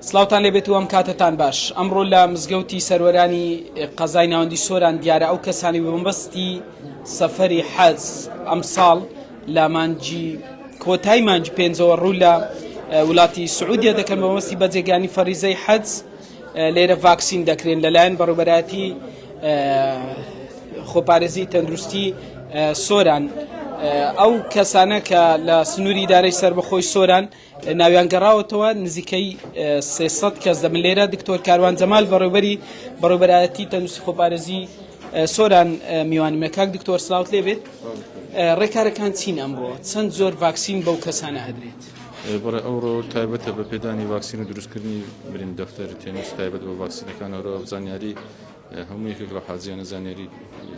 سلااوان لێبێت و ئەم کاتتان باش ئەمڕۆ لە مزگەوتی سەروەرانی قەزای ناوەندی سۆران دیارە ئەو کەسانی بەمبەستی سەفەری حەج ئەم ساڵ لە مانجی کۆتای مانجی پێنجەوە ڕوو لە وڵاتی سعودیە دەکەن بەمەستی بەجێگانی فەریزەی حەج لێرە ڤاکسین دەکرێن لەلایەن بەڕوبەراتی خۆپارێزی تەندروستی سۆران. ئەو کەسانە کە لە سنووری ئیدارەی سەربەخۆی سۆران ناویان گەڕاوەتەوە نزیکەی 300 کەس دەبن. لێرە دکتۆر کاروان جەمال بەڕوبەراتی تەندروستی خۆپارێزی سۆران میوانمە. کاک دکتۆر سلااوت لێبێت. ڕێکارەکان چین ئەمڕۆ؟ چەند زۆر ڤاکسین بەو کەسانە ئەدرێت؟ بەڕێ ئەوڕۆ تایبەتە بە پێدانی ڤاکسین و دروستکردنی برین دەفتەر تێنس تایبەت بە ڤاکسینەکانەوە زانیاری هەموو یەکێک لە حاجیانە زانیاری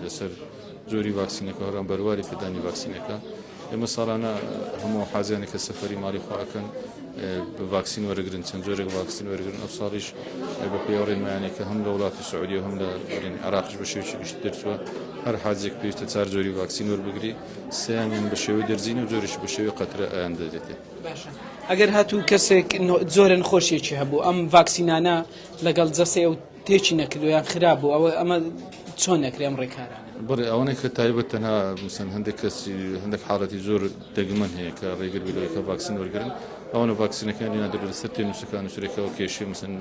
لەسەر زۆری ڤاکسینەکە هەڕام بەرواری پێدانی ڤاکسینەکە. ئێمە ساڵانە هەموو حاجیانێک کە سەفەری ماڵی خواکەن بە ڤاکسین وەرەگرن، چەند زۆرێک ڤاکسین وەرەگرن. ئەو ساڵیش بە پێوەڕێنمایانێکە هەم لە وڵاتی سعودی و هەم لە عێراقیش بە شێوەیەکی گشت دەرچووە هەر حاجێک پێویستە 4 زۆری ڤاکسین وەربگری، سێیانیان بە شێوەی دەرزین و زۆریش بە شێوەی قەترە ئایان دەدێتێ. ئەگەر هاتوو کەسێک زۆرە نەخۆشیێکی هەبوو ئەم ڤاکسینانە لەگەڵ جەسێ و تێکی نەکردو یان خراپ بوو، ئەمە چۆن نەکرێ ئەم ڕێکارە؟ بەڵێ ئەوانەی کە تایبەت تەنها مثلا هەندێک کەسی هەندێک حاڵەتی زۆر دەگمەن هەیە کە ڕێگر بیلەوەی کە ڤاکسین وەرگرن، ئەوانە ڤاکسینەکان لێنادرێت لەسەر تێنووسەکان و سورێکەوە کێشەی مثلا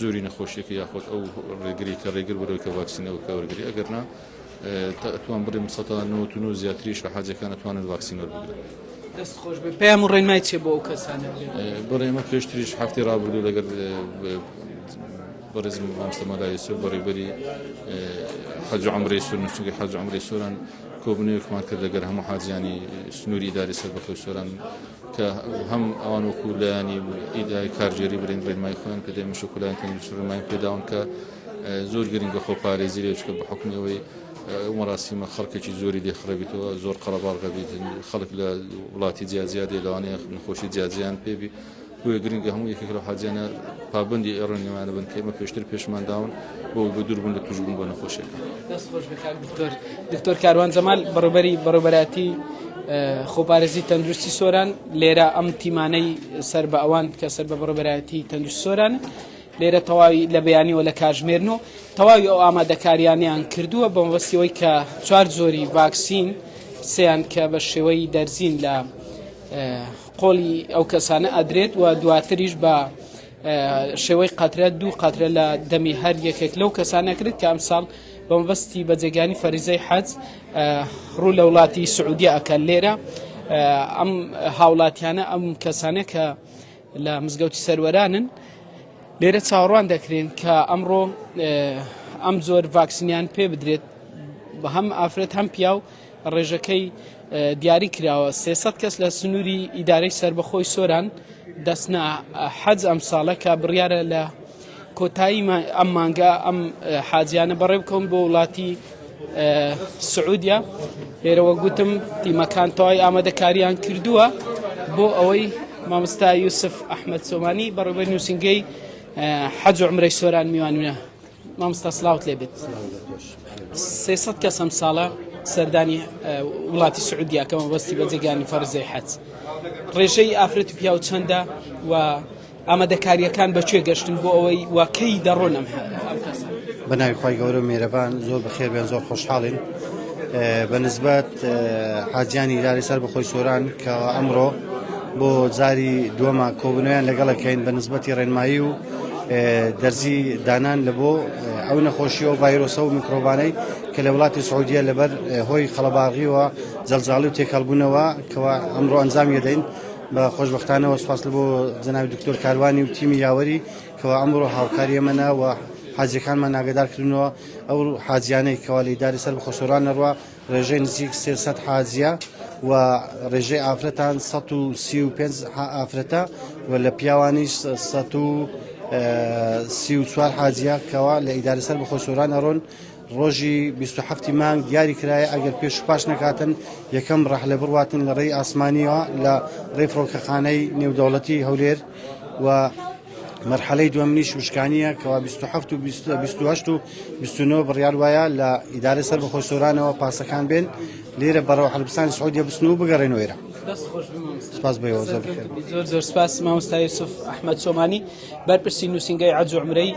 زۆری نەخۆشیەکە یاخۆت ئەو ڕێگری کە ڕێگر بەرەوەی کە ڤاکسینەوە کە وەرگری، ئەگەرنا ئەتوان بڕێ 99 زیاتریش لە حاجەکان ئەتوانن ڤاکسین وەربگرن. دەست خۆش بێ. پێیان و ڕێنمای چێ بۆ ئەو کەسانە؟ بەڵێ ئێمە پێشتریش هەفتی ڕابردوو لەگەر بەڕێزم مامۆستا مەلای سۆر بەڕێوەبەری حەج و عومرەی سۆر نووسنگی حەج و عومرەی سۆران کۆبنەوەیەکمان کرد لەگەر هەموو حاجیانی سنووری ئیداری سەربەخۆی سۆران کە هەم ئەوان وەکو لایانی ئیداری کارژێری برێن ڕێنمای خۆیان پێدەی مشک و لایەن تەندروستی ڕێنمای پێداون کە زۆر گرنگە خۆپارێزی لێ بچکە بە حکمەوەی مەراسیمە خەڵکێکی زۆری دێخڕەبێتەوە، زۆر قەڵەباڵغە بیت، خەڵک لە وڵاتی جیاجیادێ لەوانەیە نەخۆشی جیاجیان پێبی، بۆیە گرنگە هەموو یەکێک لە حاجیانە پابەندی ڕێنمایانە بن کە ئێمە پێشتر پێشمانداون بۆ دووربوون لە توشبوون بە نەخۆشیەکان. دەست خۆش بێ کاک دکتۆر. دکتۆر کاروان جەمال بەڕوبەراتی خۆپارێزی تەندروستی سۆران لێرە ئەم تیمانەی سەر بە ئەوان کە سەر بە بەڕوبەراتی تەندروستی سۆران لێرە تەواوی لە بەیانیەوە لە کاژمێرنەوە تەواوی ئەو ئامادەکاریانیان کردووە بە مەبەستیەوەی کە 4 زۆری ڤاکسین سێیان کە بە شێوەی دەرزین لە قۆڵی ئەو کەسانە ئەدرێت و دواتریش بە شێوەی قەترە 2 قەترە لە دەمی هەر یەکێک لەو کەسانە کرد کە ئەم ساڵ بە مەبەستی بەجێگانی فەریزەی حەج ڕوو لە وڵاتی سعودیە ئەکەن. لێرە ئەم هاوڵاتیانە ئەم کەسانە کە لە مزگەوتی سەروەرانن لێرە چاوەڕوان دەکرێن کە ئەمڕۆ ئەم زۆر ڤاکسینیان پێ بدرێت بە هەم ئافرەت هەم پیاو. ڕێژەکەی دیاری کراوە 300 کەس لە سنووری ئیدارەی سەربەخۆی سۆران دەستنا حەج ئەم ساڵە کە بڕیارە لە کۆتایی ئەم مانگە ئەم حاجیانە بەڕێ بکەون بۆ وڵاتی سعودیە. لێرەوە گوتم تیمەکان تەواوی ئامادەکاریان کردووە بۆ ئەوەی مامۆستا یوسف ئەحمەد سۆمانی بەڕێوەبەری نووسینگەی حەج و عومرەی سۆران میوانمە. مامۆستا سلااوت لێبێت. 300 کەس ئەم ساڵە سەردانی وڵاتی سعودیە کە مەبەستی بەجێگانی فەرزەی حەج. ڕێژەی ئافرەت و پیاو چەندە و ئامادەکاریەکان بەکوێ گەشتن بۆ ئەوەی واکەی دەڕۆن ئەم کەسان؟ بەناوی خی گەورە میێرەبان زۆر بەخێر بێن، زۆر خۆشحاڵین بەنسبەت حاجیانی ئیدارەی سەربەخۆی سۆران کە ئەمڕۆ بۆ جاری دووەمە کۆبنەوەیان لەگەڵەکەین بەنسبەتی ڕێنمایی و دەرزی دانان لە بۆ ئەو نەخۆشیەوە ڤایرۆسە و میکرۆبانەی کە لە وڵاتی سعودیە لەبەر هۆی خەڵەباغیەوە جەڵجاڵی و تێکەڵبوونەوە کەوا ئەمڕۆ ئەنجام یەدەین. بە خۆشبەختانەوە سوپاس بۆ جەنابی دکتۆر کاروانی و تیمی یاوەری کەوا ئەمڕۆ هاوکاری ئێمەنە و حاجیەکانمان ئاگادارکردنەوە ئەو حاجیانەی کەوا لە ئیداری سەربەخۆی سۆران نەڕوا ڕێژەی نزیک 300 حاجیە و ڕێژەی ئافرەتان 135 ئافرەتە و لە پیاوانیش 134 حاجیە کەوا لە ئیداری سەربەخۆی سۆران ئەڕۆن. ڕۆژی 27 مانگ دیاری کرایە ئەگەر پێش و پاش نەکاتن یەکەم ڕەحلە بڕواتن لە ڕێی ئاسمانیەوە لە ڕێی فڕۆکەخانەی نێودەوڵەتی هەولێر و مەرحەلەی دووەمنیش وشکانیە کەوا 27 و 28 و 29 بڕیار وایە لە ئیدارەی سەربەخۆی سۆرانەوە پاسەکان بێن لێرە بەڕەوە حەلبستانی سعودیە بچن و بگەڕێنەوە ئێرە. دەست خۆش بمامۆستا. سپاس بەیەوە زۆر بخێر. زۆر سپاس مامۆستا یوسف ئەحمەد سۆمانی بەرپرسی نووسینگەی حەج و عومرەی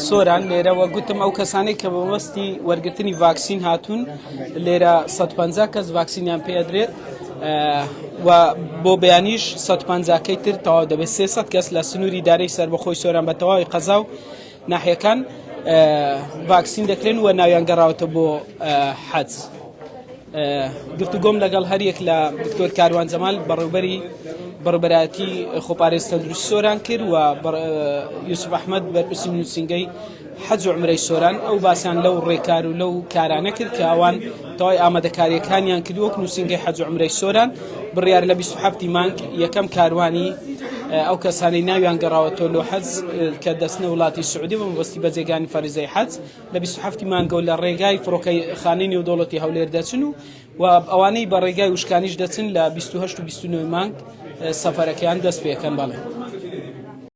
سۆران لێرەوە گوتم ئەو کەسانەی کە بە وەستی وەرگرتنی ڤاکسین هاتوون لێرە 150 کەس ڤاکسینیان پێدرێت و بۆ بەیانیش 150کەی تر تەواو دەبێت 300 کەس لە سنووری دارەی سەربەخۆی سۆران بە تەواوی قەزا و ناحیەکان ڤاکسین دەکرێن و ناویان گەڕاوەتە بۆ حەج. گفتوگۆم لەگەڵ هەریەک لە دکتۆر کاروان جەمال بەڕێوەبەرایەتی خۆپارێز تەندروستی سۆران کرد و یوسف ئەحمەد بەرپرسی نووسینگەی حەج و عومرەی سۆران ئەو باسییان لەو ڕێکار و لەو کارانە کرد کە ئەوان تەواوی ئامادەکاریەکانیان کردووە وەک نووسینگەی حەج و عومرەی سۆران بڕیار لە 27 مانگ یەکەم کاروانی ئەو کەسانی ناویان گەڕاوەتەوە لۆ حەج کە دەستنە وڵاتی سعودی بە مەبەستی بە جێگانی فەریزەی حەج لە 27 مانگەوە لە ڕێگای فڕۆکەی خانەی نێودەوڵەتی هەولێر دەچن و ئەوانەی بە ڕێگای وشکانیش دەچن لە 28 و 29 مانگ سەفەرەکەیان دەست پێکەن. بەڵێ